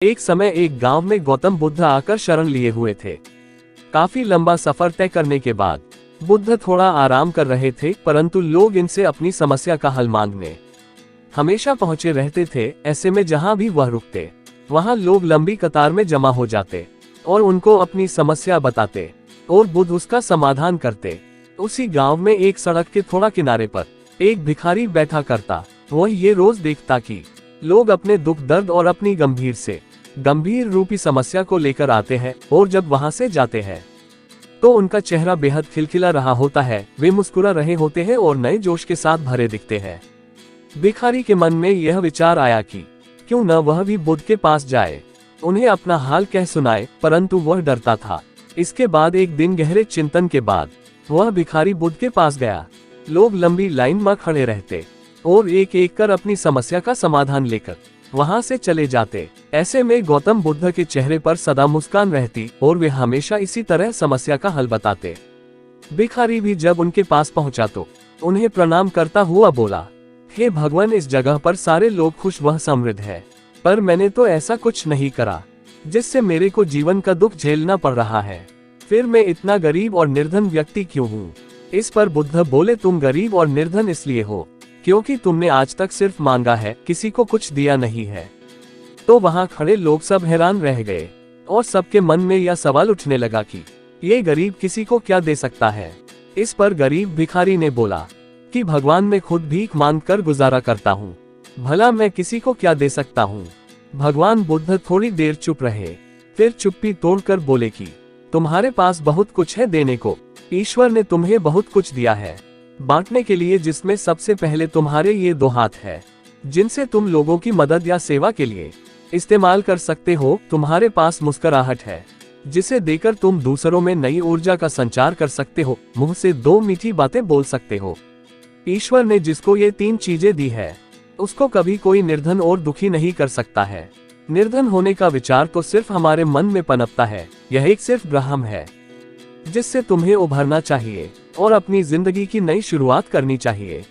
एक समय एक गांव में गौतम बुद्ध आकर शरण लिए हुए थे। काफी लंबा सफर तय करने के बाद बुद्ध थोड़ा आराम कर रहे थे, परंतु लोग इनसे अपनी समस्या का हल मांगने हमेशा पहुंचे रहते थे। ऐसे में जहां भी वह रुकते वहां लोग लंबी कतार में जमा हो जाते और उनको अपनी समस्या बताते और बुद्ध उसका समाधान करते। उसी गांव में एक सड़क के थोड़ा किनारे पर एक भिखारी बैठा करता। वह ये रोज देखता कि लोग अपने दुख दर्द और अपनी गंभीर रूपी समस्या को लेकर आते हैं और जब वहां से जाते हैं तो उनका चेहरा बेहद खिलखिला रहा होता है। वे मुस्कुरा रहे होते हैं और नए जोश के साथ भरे दिखते हैं। भिखारी के मन में यह विचार आया कि क्यों न वह भी बुद्ध के पास जाए, उन्हें अपना हाल कह सुनाए, परंतु वह डरता था। इसके बाद एक दिन गहरे चिंतन के बाद वह भिखारी बुद्ध के पास गया। लोग लंबी लाइन में खड़े रहते और एक एक कर अपनी समस्या का समाधान लेकर वहां से चले जाते। ऐसे में गौतम बुद्ध के चेहरे पर सदा मुस्कान रहती और वे हमेशा इसी तरह समस्या का हल बताते। भिखारी भी जब उनके पास पहुंचा तो उन्हें प्रणाम करता हुआ बोला, हे भगवान, इस जगह पर सारे लोग खुश व समृद्ध है, पर मैंने तो ऐसा कुछ नहीं करा जिससे मेरे को जीवन का दुख झेलना पड़ रहा है। फिर मैं इतना गरीब और निर्धन व्यक्ति क्यों हूँ? इस पर बुद्ध बोले, तुम गरीब और निर्धन इसलिए हो क्योंकि तुमने आज तक सिर्फ मांगा है, किसी को कुछ दिया नहीं है। तो वहां खड़े लोग सब हैरान रह गए और सबके मन में यह सवाल उठने लगा कि ये गरीब किसी को क्या दे सकता है। इस पर गरीब भिखारी ने बोला कि भगवान, मैं खुद भीख मांग कर गुजारा करता हूँ, भला मैं किसी को क्या दे सकता हूँ। भगवान बुद्ध थोड़ी देर चुप रहे, फिर चुप्पी तोड़कर बोले कि तुम्हारे पास बहुत कुछ है देने को। ईश्वर ने तुम्हें बहुत कुछ दिया है बांटने के लिए, जिसमें सबसे पहले तुम्हारे ये दो हाथ है जिनसे तुम लोगों की मदद या सेवा के लिए इस्तेमाल कर सकते हो। तुम्हारे पास मुस्कुराहट है जिसे देकर तुम दूसरों में नई ऊर्जा का संचार कर सकते हो। मुंह से दो मीठी बातें बोल सकते हो। ईश्वर ने जिसको ये तीन चीजें दी है उसको कभी कोई निर्धन और दुखी नहीं कर सकता है। निर्धन होने का विचार तो सिर्फ हमारे मन में पनपता है। यह एक सिर्फ भ्रम है जिससे तुम्हें उभरना चाहिए और अपनी जिंदगी की नई शुरुआत करनी चाहिए।